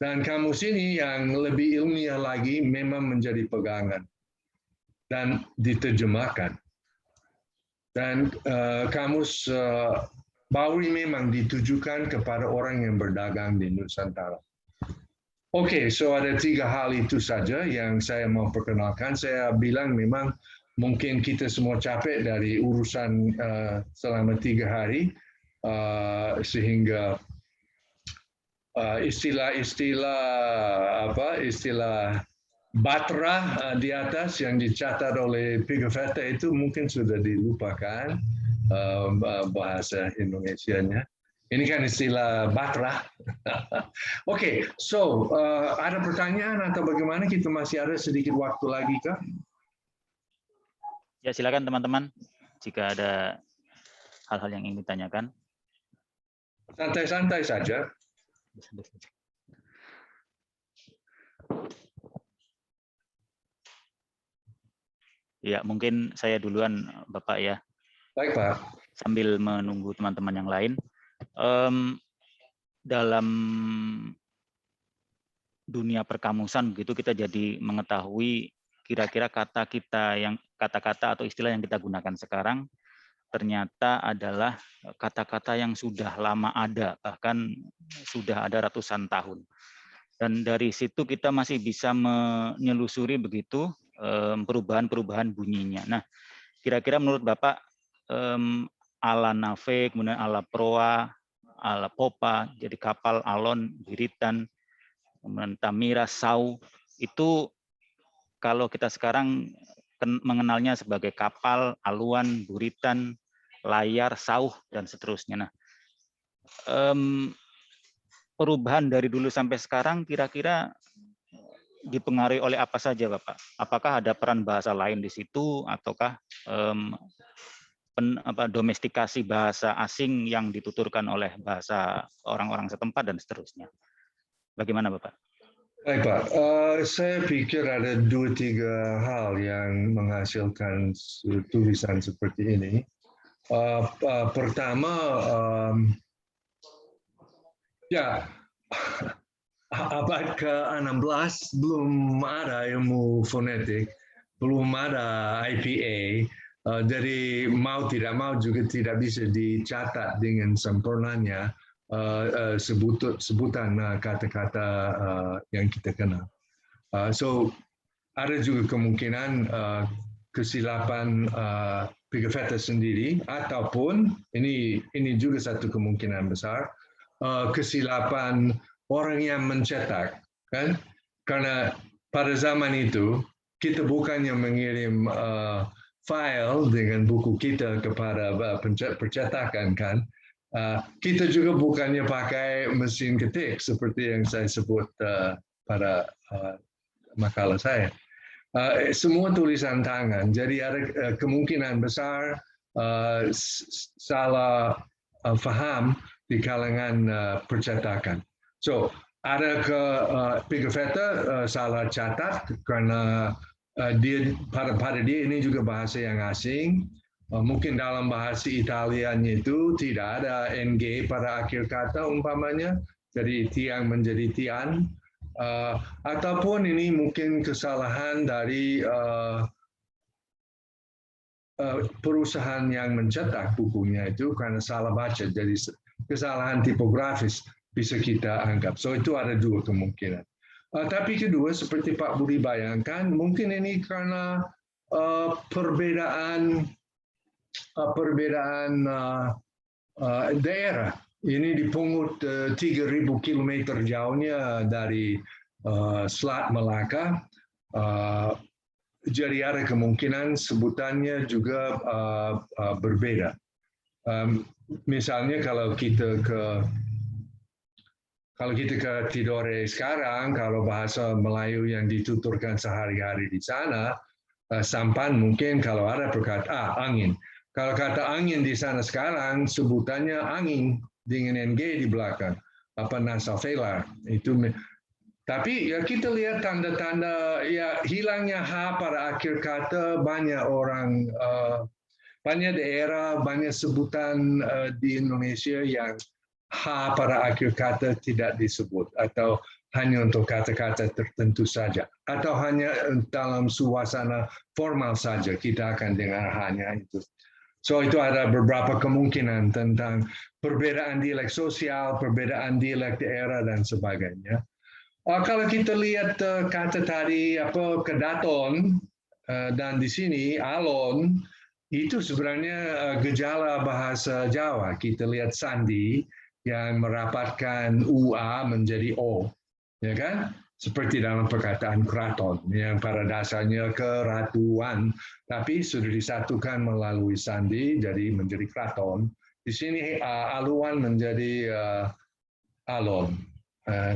Dan kamus ini yang lebih ilmiah lagi memang menjadi pegangan dan diterjemahkan. Dan kamus Bauri memang ditujukan kepada orang yang berdagang di Nusantara. Oke, so ada 3 hal itu saja yang saya mau perkenalkan. Saya bilang memang mungkin kita semua capek dari urusan selama 3 hari, sehingga istilah batra di atas yang dicatat oleh Pigafetta itu mungkin sudah dilupakan. Bahasa Indonesianya. Ini kan istilah batra. Oke, so ada pertanyaan atau bagaimana? Kita masih ada sedikit waktu lagi, kah? Ya, silakan teman-teman. Jika ada hal-hal yang ingin ditanyakan. Santai-santai saja. Ya, mungkin saya duluan, Bapak ya. Baik, Pak. Sambil menunggu teman-teman yang lain, dalam dunia perkamusan begitu kita jadi mengetahui kira-kira kata-kata atau istilah yang kita gunakan sekarang ternyata adalah kata-kata yang sudah lama ada, bahkan sudah ada ratusan tahun. Dan dari situ kita masih bisa menyelusuri begitu perubahan-perubahan bunyinya. Nah, kira-kira menurut Bapak ala nave, kemudian ala proa, ala popa, jadi kapal, alon, biritan, kemudian tamira, sau, itu kalau kita sekarang mengenalnya sebagai kapal, aluan, buritan, layar, sauh, dan seterusnya. Nah, perubahan dari dulu sampai sekarang kira-kira dipengaruhi oleh apa saja, Bapak? Apakah ada peran bahasa lain di situ, ataukah domestikasi bahasa asing yang dituturkan oleh bahasa orang-orang setempat dan seterusnya? Bagaimana, Bapak? Baik, Pak. Saya pikir ada 2-3 hal yang menghasilkan tulisan seperti ini. Pertama, ya, abad ke-16 belum ada ilmu fonetik, belum ada IPA. Jadi mau tidak mau juga tidak bisa dicatat dengan sempurnanya sebutan kata-kata yang kita kenal. So ada juga kemungkinan kesilapan Pigafetta sendiri, ataupun ini juga satu kemungkinan besar kesilapan orang yang mencetak, kan? Karena pada zaman itu kita bukannya mengirim file dengan buku kita kepada percetakan, kan? Kita juga bukannya pakai mesin ketik seperti yang saya sebut pada makalah saya. Semua tulisan tangan, jadi ada kemungkinan besar salah faham di kalangan percetakan. So ada Pigafetta salah catat karena pada dia ini juga bahasa yang asing. Mungkin dalam bahasa Italianya itu tidak ada ng pada akhir kata umpamanya, jadi tiang menjadi tian, ataupun ini mungkin kesalahan dari perusahaan yang mencetak bukunya itu karena salah baca, jadi kesalahan tipografis bisa kita anggap. So itu ada dua kemungkinan. Tapi kedua, seperti Pak Budi bayangkan, mungkin ini karena perbedaan daerah. Ini dipungut 3.000 kilometer jauhnya dari Selat Melaka. Jadi ada kemungkinan sebutannya juga berbeda. Misalnya kalau kita ke Tidore sekarang, kalau bahasa Melayu yang dituturkan sehari-hari di sana, sampan mungkin kalau ada perkataan angin. Kalau kata angin di sana sekarang, sebutannya angin dengan ng di belakang, apa nasafela itu. Tapi ya kita lihat tanda-tanda ya hilangnya h pada akhir kata, banyak orang, banyak daerah, banyak sebutan di Indonesia yang h pada akhir kata tidak disebut, atau hanya untuk kata-kata tertentu saja, atau hanya dalam suasana formal saja kita akan dengar hanya itu. So itu ada beberapa kemungkinan tentang perbedaan dialek sosial, perbedaan dialek daerah dan sebagainya. Kalau kita lihat kata tadi apa kedaton dan di sini alon, itu sebenarnya gejala bahasa Jawa. Kita lihat sandi yang merapatkan ua menjadi o, ya kan? Seperti dalam perkataan keraton yang pada dasarnya keratuan, tapi sudah disatukan melalui sandi jadi menjadi keraton. Di sini aluan menjadi alon.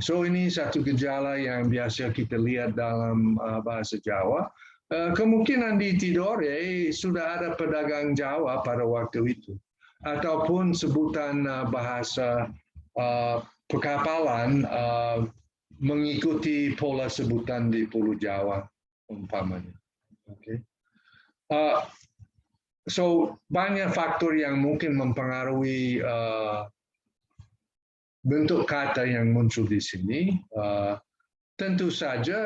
So ini satu gejala yang biasa kita lihat dalam bahasa Jawa. Kemungkinan di Tidore sudah ada pedagang Jawa pada waktu itu, ataupun sebutan bahasa perkapalan mengikuti pola sebutan di Pulau Jawa umpamanya. Okay. So banyak faktor yang mungkin mempengaruhi bentuk kata yang muncul di sini. Tentu saja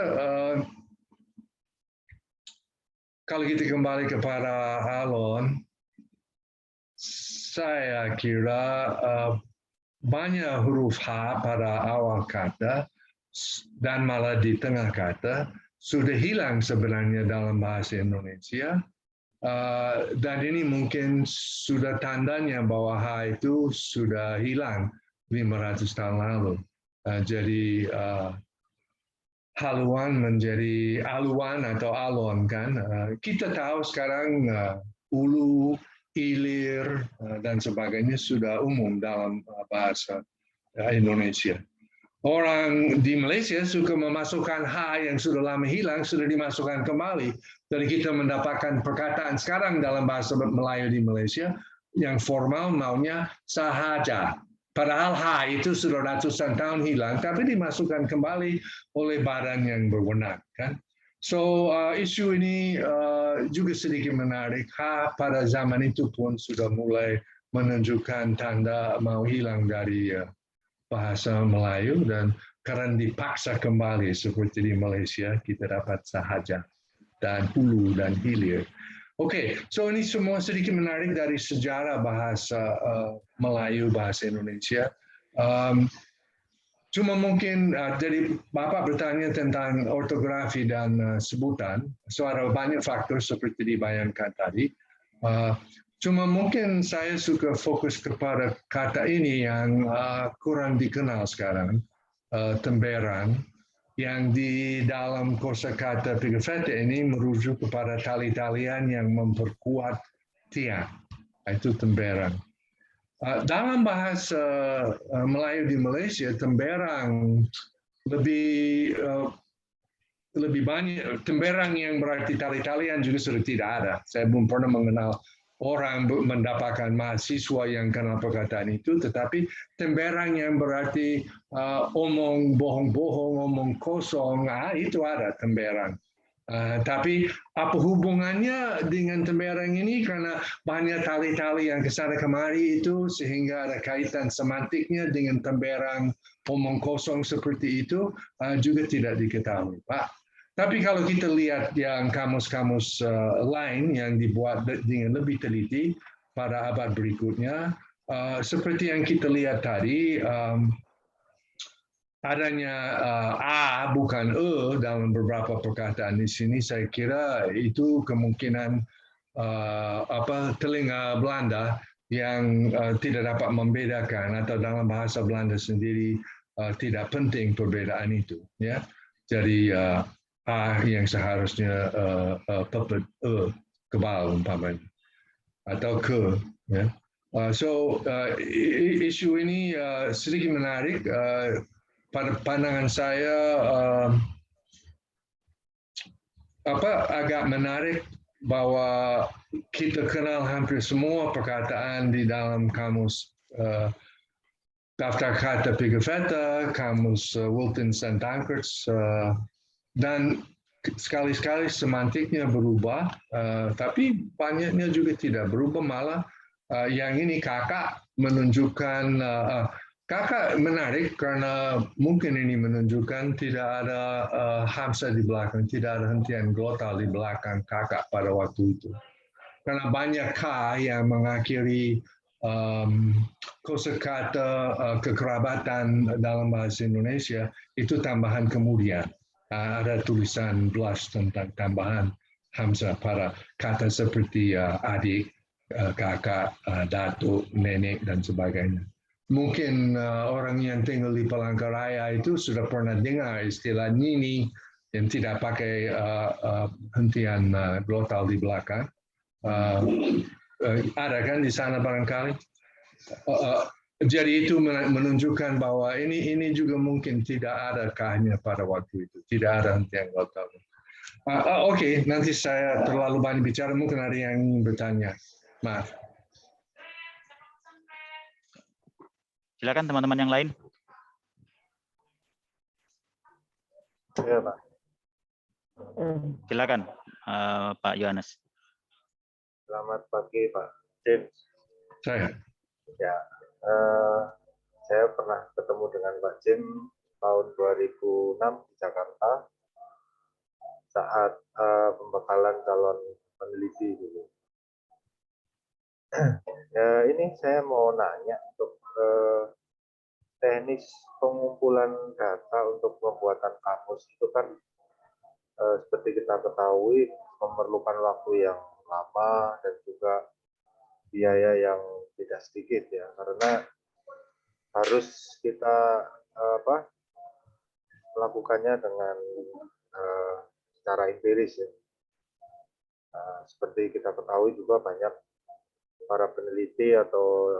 kalau kita kembali kepada alon, saya kira banyak huruf H pada awal kata dan malah di tengah kata sudah hilang sebenarnya dalam bahasa Indonesia, dan ini mungkin sudah tandanya bahwa H itu sudah hilang 500 tahun lalu. Jadi haluan menjadi aluan atau alon kan. Kita tahu sekarang ulu, ilir dan sebagainya sudah umum dalam bahasa Indonesia. Orang di Malaysia suka memasukkan H yang sudah lama hilang, sudah dimasukkan kembali. Jadi kita mendapatkan perkataan sekarang dalam bahasa Melayu di Malaysia, yang formal maunya sahaja. Padahal H itu sudah ratusan tahun hilang, tapi dimasukkan kembali oleh badan yang berwenang. Kan? So isu ini juga sedikit menarik. H pada zaman itu pun sudah mulai menunjukkan tanda mau hilang dari bahasa Melayu, dan karena dipaksa kembali seperti di Malaysia, kita dapat sahaja dan ulu dan hilir. Oke, so ini semua sedikit menarik dari sejarah bahasa Melayu, bahasa Indonesia. Cuma mungkin, jadi Bapak bertanya tentang ortografi dan sebutan, so ada banyak faktor seperti dibayangkan tadi. Cuma mungkin saya suka fokus kepada kata ini yang kurang dikenal sekarang, temberan, yang di dalam kosakata Pigafetta ini merujuk kepada tali-talian yang memperkuat tiang, itu temberan. Dalam bahasa Melayu di Malaysia, temberang lebih banyak, temberang yang berarti tali-talian juga sudah tidak ada. Saya belum pernah mengenal orang mendapatkan mahasiswa yang kenal perkataan itu, tetapi temberang yang berarti omong bohong-bohong, omong kosong, itu ada temberang. Tapi apa hubungannya dengan temberang ini? Karena banyak tali-tali yang kesana kemari itu sehingga ada kaitan semantiknya dengan temberang omong kosong seperti itu juga tidak diketahui, Pak. Tapi kalau kita lihat yang kamus-kamus lain yang dibuat dengan lebih teliti pada abad berikutnya, seperti yang kita lihat tadi, adanya A bukan E dalam beberapa perkataan di sini, saya kira itu kemungkinan telinga Belanda yang tidak dapat membedakan, atau dalam bahasa Belanda sendiri tidak penting perbedaan itu. Ya, jadi A yang seharusnya pepet E kebal umpamanya atau ke. Ya. Isu ini sedikit menarik. Pada pandangan saya agak menarik bahwa kita kenal hampir semua perkataan di dalam kamus daftar kata Pigafetta, kamus Wilkins and Dankerts, dan sekali-sekali semantiknya berubah, tapi banyaknya juga tidak berubah, malah yang ini kakak menunjukkan kakak menarik karena mungkin ini menunjukkan tidak ada hamzah di belakang, tidak ada hentian glotal di belakang kakak pada waktu itu. Karena banyak K yang mengakhiri kosakata kekerabatan dalam bahasa Indonesia, itu tambahan kemudian. Ada tulisan blush tentang tambahan hamzah pada kata seperti adik, kakak, datuk, nenek, dan sebagainya. Mungkin orang yang tinggal di Palangkaraya itu sudah pernah dengar istilah nini yang tidak pakai hentian glotal di belakang. Ada kan di sana barangkali. Jadi itu menunjukkan bahwa ini juga mungkin tidak ada kahnya pada waktu itu, tidak ada hentian glotal. Oke, nanti saya terlalu banyak bicara, mungkin ada yang ingin bertanya. Maaf. Silakan teman-teman yang lain. Ya, Pak. Silakan Pak Yohanes. Selamat pagi, Pak James. Saya. Ya, saya pernah ketemu dengan Pak James tahun 2006 di Jakarta saat pembekalan calon peneliti dulu. Ya, ini saya mau nanya untuk teknis pengumpulan data untuk pembuatan kamus itu kan seperti kita ketahui memerlukan waktu yang lama dan juga biaya yang tidak sedikit ya, karena harus kita melakukannya dengan secara empiris ya. Seperti kita ketahui juga banyak para peneliti atau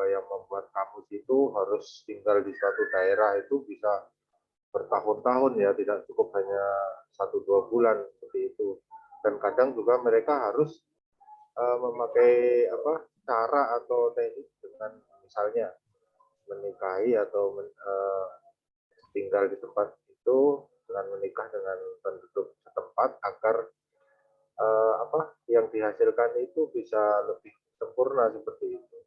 yang membuat kamus itu harus tinggal di suatu daerah itu bisa bertahun-tahun ya, tidak cukup hanya 1-2 bulan seperti itu. Dan kadang juga mereka harus memakai cara atau teknik dengan misalnya menikahi atau tinggal di tempat itu dengan menikah dengan penduduk setempat agar yang dihasilkan itu bisa lebih sempurna seperti itu.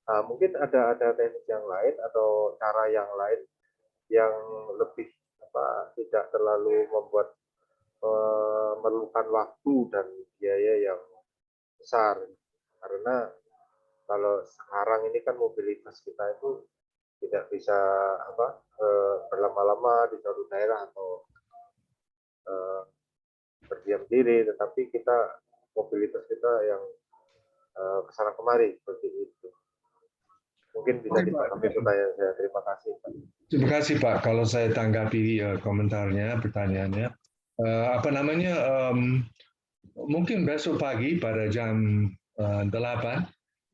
Nah, mungkin ada teknik yang lain atau cara yang lain yang lebih tidak terlalu membuat memerlukan waktu dan biaya yang besar, karena kalau sekarang ini kan mobilitas kita itu tidak bisa berlama-lama di suatu daerah atau berdiam diri, tetapi mobilitas kita yang kesana kemari seperti itu. Mungkin bisa ditanggapi pertanyaan saya. Terima kasih, Pak. Terima kasih, Pak. Kalau saya tanggapi komentarnya, pertanyaannya, mungkin besok pagi pada jam 8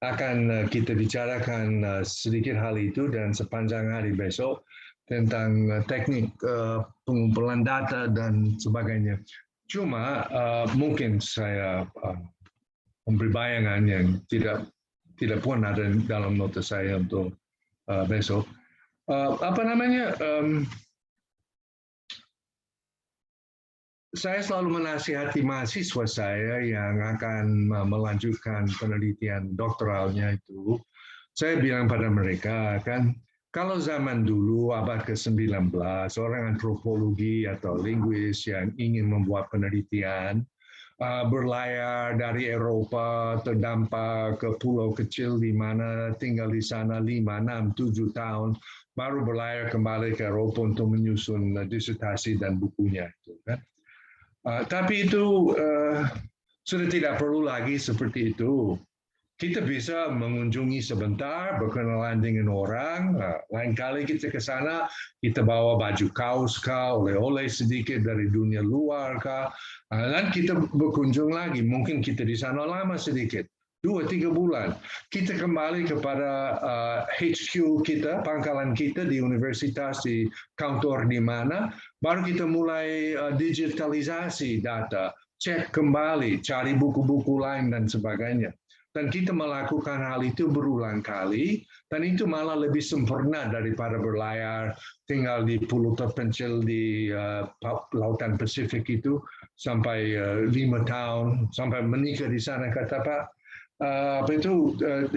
akan kita bicarakan sedikit hal itu, dan sepanjang hari besok tentang teknik pengumpulan data dan sebagainya. Cuma mungkin saya memberi bayangan yang tidak pun ada dalam nota saya untuk besok. saya selalu menasihati mahasiswa saya yang akan melanjutkan penelitian doktoralnya itu, saya bilang pada mereka kan, kalau zaman dulu abad ke-19, orang antropologi atau linguis yang ingin membuat penelitian, berlayar dari Eropa terdampak ke pulau kecil di mana tinggal di sana 5, 6, 7 tahun, baru berlayar kembali ke Eropa untuk menyusun disertasi dan bukunya. Kan? Tapi itu sudah tidak perlu lagi seperti itu. Kita bisa mengunjungi sebentar, berkenalan dengan orang. Lain kali kita ke sana, kita bawa baju kaos kah, oleh-oleh sedikit dari dunia luar kah. Dan kita berkunjung lagi. Mungkin kita di sana lama sedikit, 2-3 bulan. Kita kembali kepada HQ kita, pangkalan kita di universitas, di kantor di mana, baru kita mulai digitalisasi data, cek kembali, cari buku-buku lain dan sebagainya. Dan kita melakukan hal itu berulang kali, dan itu malah lebih sempurna daripada berlayar, tinggal di pulau terpencil di Lautan Pasifik itu, sampai 5 tahun, sampai menikah di sana, kata Pak.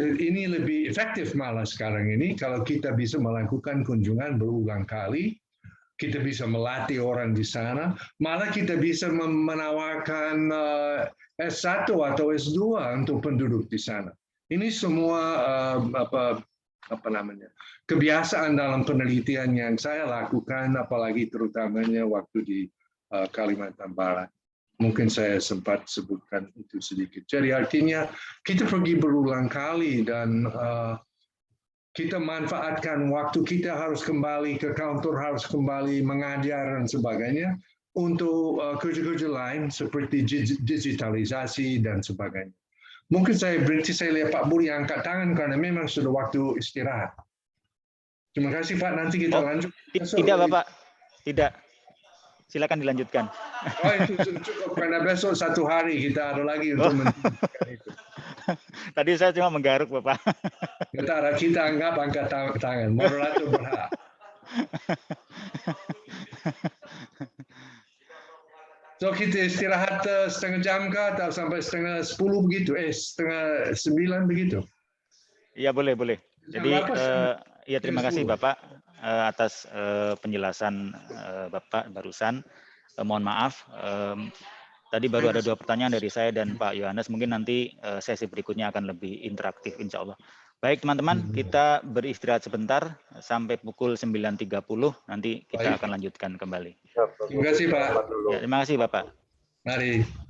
Ini lebih efektif malah sekarang ini, kalau kita bisa melakukan kunjungan berulang kali, kita bisa melatih orang di sana, malah kita bisa menawarkan S1 atau S2 untuk penduduk di sana. Ini semua kebiasaan dalam penelitian yang saya lakukan, apalagi terutamanya waktu di Kalimantan Barat. Mungkin saya sempat sebutkan itu sedikit. Jadi artinya kita pergi berulang kali dan kita manfaatkan waktu kita harus kembali ke kantor, harus kembali mengajar dan sebagainya untuk kerja-kerja lain seperti digitalisasi dan sebagainya. Mungkin saya lihat Pak Buri angkat tangan karena memang sudah waktu istirahat. Terima kasih Pak, nanti kita lanjut. Tidak Bapak, tidak. Silakan dilanjutkan. Oh itu cukup karena besok 1 hari kita ada lagi untuk menunjukkan itu. Tadi saya cuma menggaruk Bapak. Kita anggap angkat tangan, moderator berhak. So kita istirahat setengah jam kah atau sampai setengah 10 begitu? Setengah 9 begitu? Iya boleh. Jadi ya terima kasih Bapak atas penjelasan Bapak barusan. Mohon maaf, tadi baru ada 2 pertanyaan dari saya dan Pak Yohanes. Mungkin nanti sesi berikutnya akan lebih interaktif insya Allah. Baik teman-teman, kita beristirahat sebentar sampai pukul 9.30. Nanti kita akan lanjutkan kembali. Terima kasih Pak. Ya, terima kasih Bapak. Mari.